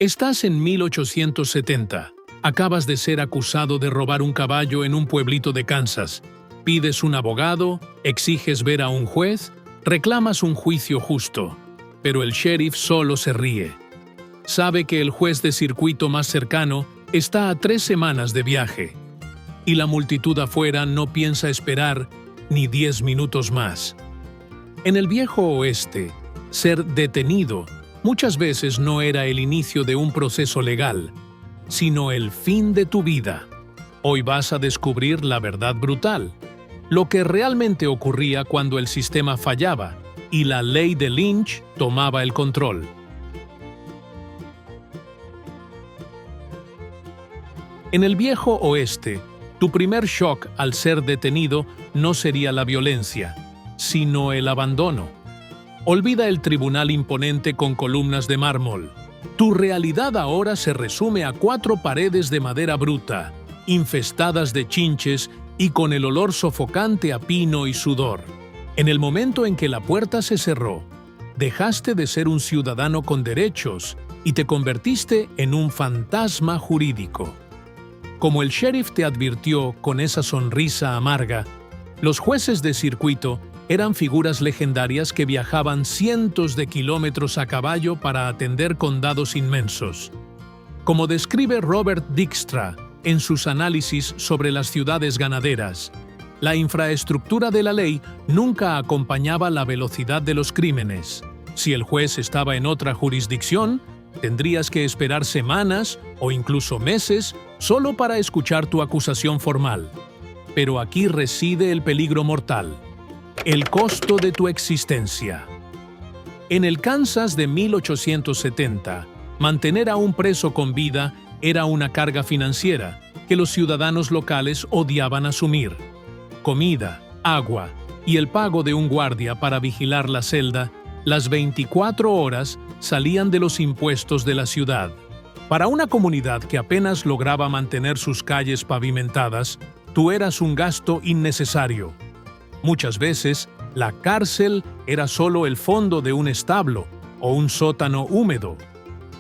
Estás en 1870. Acabas de ser acusado de robar un caballo en un pueblito de Kansas. Pides un abogado, exiges ver a un juez, reclamas un juicio justo. Pero el sheriff solo se ríe. Sabe que el juez de circuito más cercano está a 3 semanas de viaje. Y la multitud afuera no piensa esperar ni 10 minutos más. En el viejo oeste, ser detenido muchas veces no era el inicio de un proceso legal, sino el fin de tu vida. Hoy vas a descubrir la verdad brutal, lo que realmente ocurría cuando el sistema fallaba y la ley de Lynch tomaba el control. En el viejo oeste, tu primer shock al ser detenido no sería la violencia, sino el abandono. Olvida el tribunal imponente con columnas de mármol. Tu realidad ahora se resume a 4 paredes de madera bruta, infestadas de chinches y con el olor sofocante a pino y sudor. En el momento en que la puerta se cerró, dejaste de ser un ciudadano con derechos y te convertiste en un fantasma jurídico. Como el sheriff te advirtió con esa sonrisa amarga, los jueces de circuito eran figuras legendarias que viajaban cientos de kilómetros a caballo para atender condados inmensos. Como describe Robert Dijkstra en sus análisis sobre las ciudades ganaderas, la infraestructura de la ley nunca acompañaba la velocidad de los crímenes. Si el juez estaba en otra jurisdicción, tendrías que esperar semanas o incluso meses solo para escuchar tu acusación formal. Pero aquí reside el peligro mortal. El costo de tu existencia. En el Kansas de 1870, mantener a un preso con vida era una carga financiera que los ciudadanos locales odiaban asumir. Comida, agua y el pago de un guardia para vigilar la celda, las 24 horas salían de los impuestos de la ciudad. Para una comunidad que apenas lograba mantener sus calles pavimentadas, tú eras un gasto innecesario. Muchas veces, la cárcel era solo el fondo de un establo o un sótano húmedo.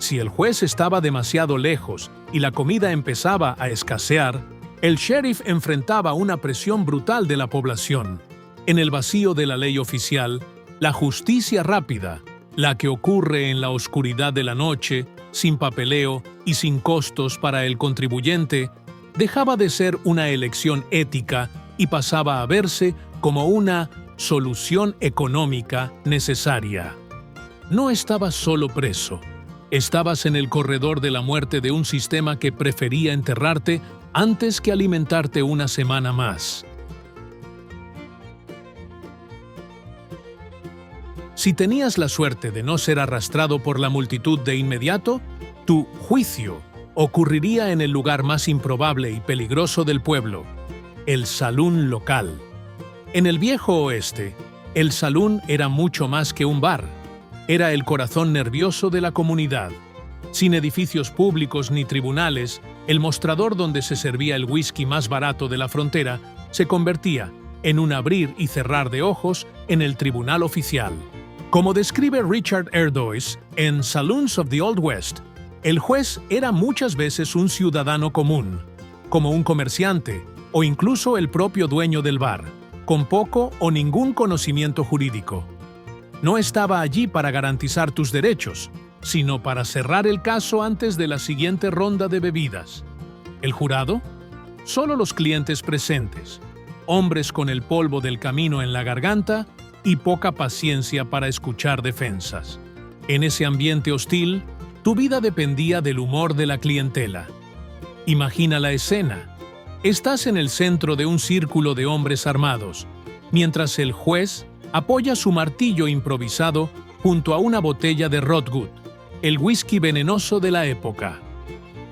Si el juez estaba demasiado lejos y la comida empezaba a escasear, el sheriff enfrentaba una presión brutal de la población. En el vacío de la ley oficial, la justicia rápida, la que ocurre en la oscuridad de la noche, sin papeleo y sin costos para el contribuyente, dejaba de ser una elección ética y pasaba a verse como una solución económica necesaria. No estabas solo preso, estabas en el corredor de la muerte de un sistema que prefería enterrarte antes que alimentarte una semana más. Si tenías la suerte de no ser arrastrado por la multitud de inmediato, tu juicio ocurriría en el lugar más improbable y peligroso del pueblo, el salón local. En el viejo oeste, el salón era mucho más que un bar. Era el corazón nervioso de la comunidad. Sin edificios públicos ni tribunales, el mostrador donde se servía el whisky más barato de la frontera se convertía en un abrir y cerrar de ojos en el tribunal oficial. Como describe Richard Erdoes en Saloons of the Old West, el juez era muchas veces un ciudadano común, como un comerciante o incluso el propio dueño del bar, con poco o ningún conocimiento jurídico. No estaba allí para garantizar tus derechos, sino para cerrar el caso antes de la siguiente ronda de bebidas. ¿El jurado? Solo los clientes presentes, hombres con el polvo del camino en la garganta y poca paciencia para escuchar defensas. En ese ambiente hostil, tu vida dependía del humor de la clientela. Imagina la escena. Estás en el centro de un círculo de hombres armados, mientras el juez apoya su martillo improvisado junto a una botella de Rotgut, el whisky venenoso de la época.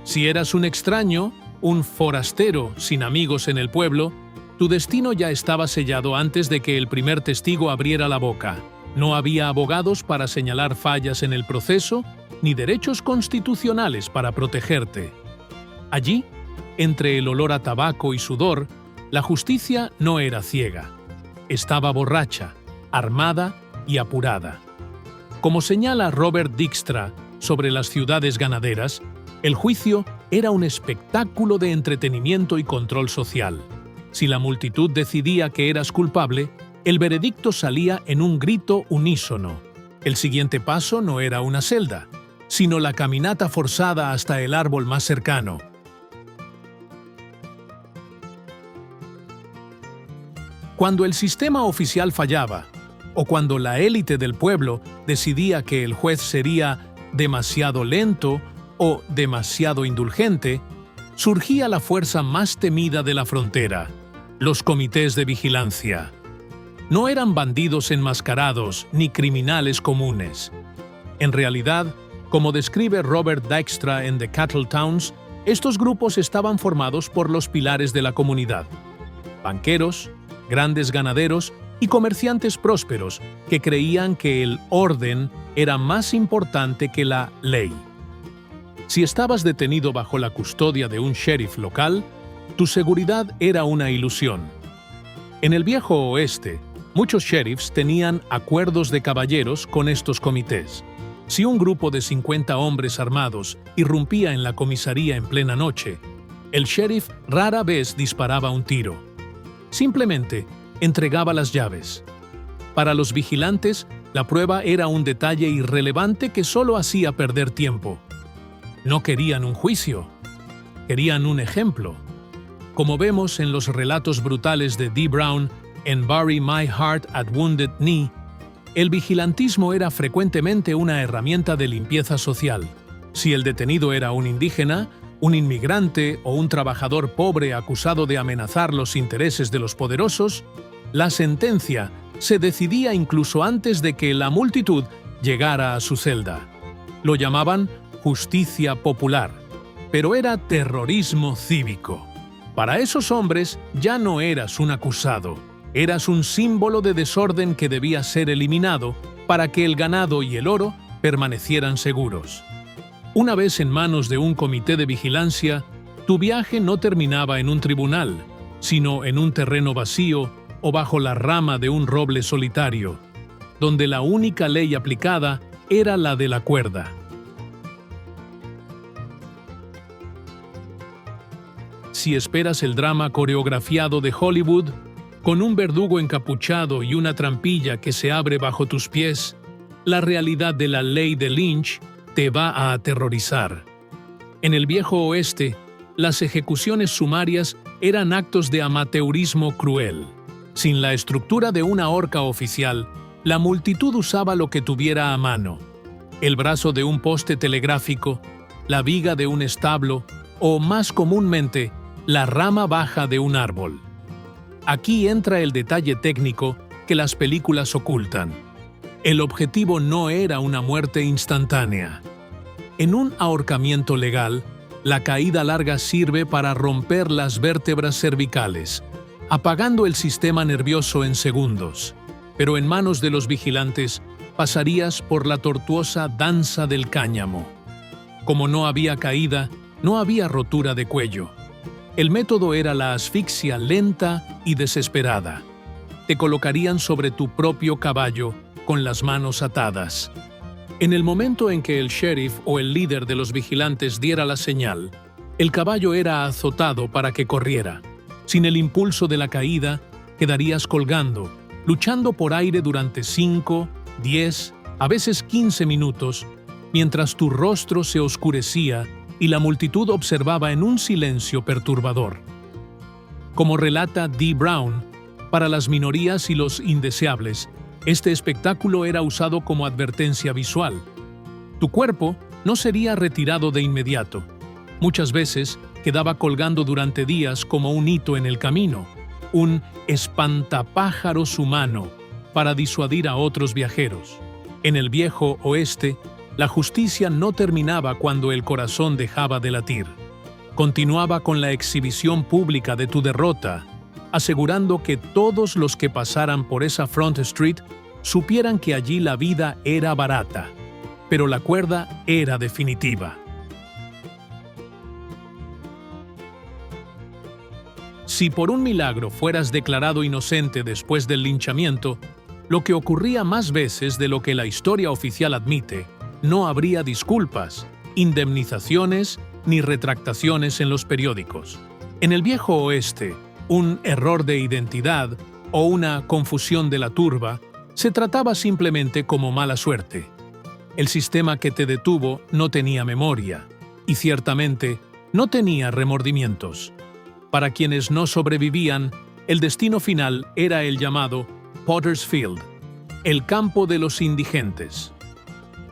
Si eras un extraño, un forastero sin amigos en el pueblo, tu destino ya estaba sellado antes de que el primer testigo abriera la boca. No había abogados para señalar fallas en el proceso, ni derechos constitucionales para protegerte. Allí, entre el olor a tabaco y sudor, la justicia no era ciega. Estaba borracha, armada y apurada. Como señala Robert Dijkstra, sobre las ciudades ganaderas, el juicio era un espectáculo de entretenimiento y control social. Si la multitud decidía que eras culpable, el veredicto salía en un grito unísono. El siguiente paso no era una celda, sino la caminata forzada hasta el árbol más cercano. Cuando el sistema oficial fallaba, o cuando la élite del pueblo decidía que el juez sería demasiado lento o demasiado indulgente, surgía la fuerza más temida de la frontera: los comités de vigilancia. No eran bandidos enmascarados ni criminales comunes. En realidad, como describe Robert Dykstra en The Cattle Towns, estos grupos estaban formados por los pilares de la comunidad: banqueros, grandes ganaderos y comerciantes prósperos que creían que el orden era más importante que la ley. Si estabas detenido bajo la custodia de un sheriff local, tu seguridad era una ilusión. En el viejo oeste, muchos sheriffs tenían acuerdos de caballeros con estos comités. Si un grupo de 50 hombres armados irrumpía en la comisaría en plena noche, el sheriff rara vez disparaba un tiro. Simplemente entregaba las llaves. Para los vigilantes, la prueba era un detalle irrelevante que solo hacía perder tiempo. No querían un juicio, querían un ejemplo. Como vemos en los relatos brutales de Dee Brown en Bury My Heart at Wounded Knee, el vigilantismo era frecuentemente una herramienta de limpieza social. Si el detenido era un indígena, un inmigrante o un trabajador pobre acusado de amenazar los intereses de los poderosos, la sentencia se decidía incluso antes de que la multitud llegara a su celda. Lo llamaban justicia popular, pero era terrorismo cívico. Para esos hombres ya no eras un acusado, eras un símbolo de desorden que debía ser eliminado para que el ganado y el oro permanecieran seguros. Una vez en manos de un comité de vigilancia, tu viaje no terminaba en un tribunal, sino en un terreno vacío o bajo la rama de un roble solitario, donde la única ley aplicada era la de la cuerda. Si esperas el drama coreografiado de Hollywood, con un verdugo encapuchado y una trampilla que se abre bajo tus pies, la realidad de la ley de Lynch te va a aterrorizar. En el viejo oeste, las ejecuciones sumarias eran actos de amateurismo cruel. Sin la estructura de una horca oficial, la multitud usaba lo que tuviera a mano: el brazo de un poste telegráfico, la viga de un establo o, más comúnmente, la rama baja de un árbol. Aquí entra el detalle técnico que las películas ocultan. El objetivo no era una muerte instantánea. En un ahorcamiento legal, la caída larga sirve para romper las vértebras cervicales, apagando el sistema nervioso en segundos. Pero en manos de los vigilantes pasarías por la tortuosa danza del cáñamo. Como no había caída, no había rotura de cuello. El método era la asfixia lenta y desesperada. Te colocarían sobre tu propio caballo, con las manos atadas. En el momento en que el sheriff o el líder de los vigilantes diera la señal, el caballo era azotado para que corriera. Sin el impulso de la caída, quedarías colgando, luchando por aire durante 5, 10, a veces 15 minutos, mientras tu rostro se oscurecía y la multitud observaba en un silencio perturbador. Como relata Dee Brown, para las minorías y los indeseables, este espectáculo era usado como advertencia visual. Tu cuerpo no sería retirado de inmediato. Muchas veces quedaba colgando durante días como un hito en el camino, un espantapájaros humano para disuadir a otros viajeros. En el viejo oeste, la justicia no terminaba cuando el corazón dejaba de latir. Continuaba con la exhibición pública de tu derrota, asegurando que todos los que pasaran por esa Front Street supieran que allí la vida era barata, pero la cuerda era definitiva. Si por un milagro fueras declarado inocente después del linchamiento, lo que ocurría más veces de lo que la historia oficial admite, no habría disculpas, indemnizaciones ni retractaciones en los periódicos. En el viejo oeste, un error de identidad o una confusión de la turba se trataba simplemente como mala suerte. El sistema que te detuvo no tenía memoria y ciertamente no tenía remordimientos. Para quienes no sobrevivían, el destino final era el llamado Potter's Field, el campo de los indigentes.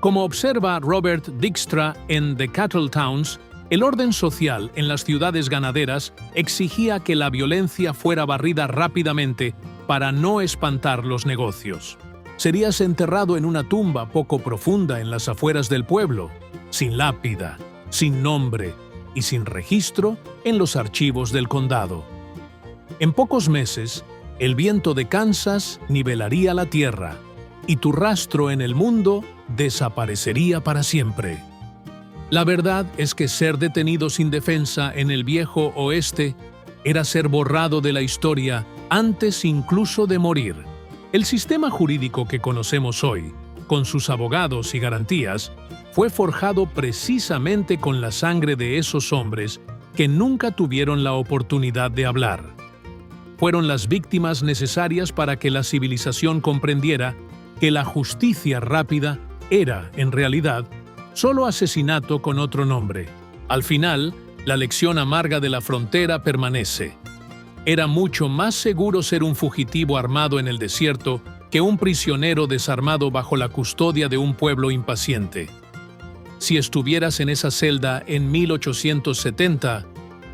Como observa Robert Dijkstra en The Cattle Towns, el orden social en las ciudades ganaderas exigía que la violencia fuera barrida rápidamente para no espantar los negocios. Serías enterrado en una tumba poco profunda en las afueras del pueblo, sin lápida, sin nombre y sin registro en los archivos del condado. En pocos meses, el viento de Kansas nivelaría la tierra y tu rastro en el mundo desaparecería para siempre. La verdad es que ser detenido sin defensa en el viejo oeste era ser borrado de la historia antes incluso de morir. El sistema jurídico que conocemos hoy, con sus abogados y garantías, fue forjado precisamente con la sangre de esos hombres que nunca tuvieron la oportunidad de hablar. Fueron las víctimas necesarias para que la civilización comprendiera que la justicia rápida era, en realidad, solo asesinato con otro nombre. Al final, la lección amarga de la frontera permanece. Era mucho más seguro ser un fugitivo armado en el desierto que un prisionero desarmado bajo la custodia de un pueblo impaciente. Si estuvieras en esa celda en 1870,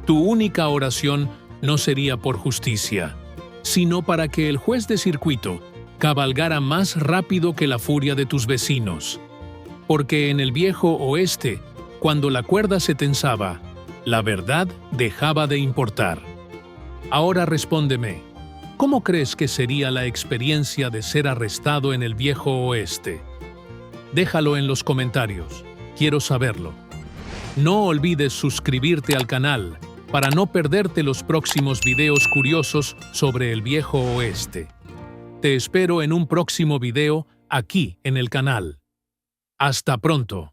tu única oración no sería por justicia, sino para que el juez de circuito cabalgara más rápido que la furia de tus vecinos. Porque en el viejo oeste, cuando la cuerda se tensaba, la verdad dejaba de importar. Ahora respóndeme, ¿cómo crees que sería la experiencia de ser arrestado en el viejo oeste? Déjalo en los comentarios, quiero saberlo. No olvides suscribirte al canal para no perderte los próximos videos curiosos sobre el viejo oeste. Te espero en un próximo video aquí en el canal. Hasta pronto.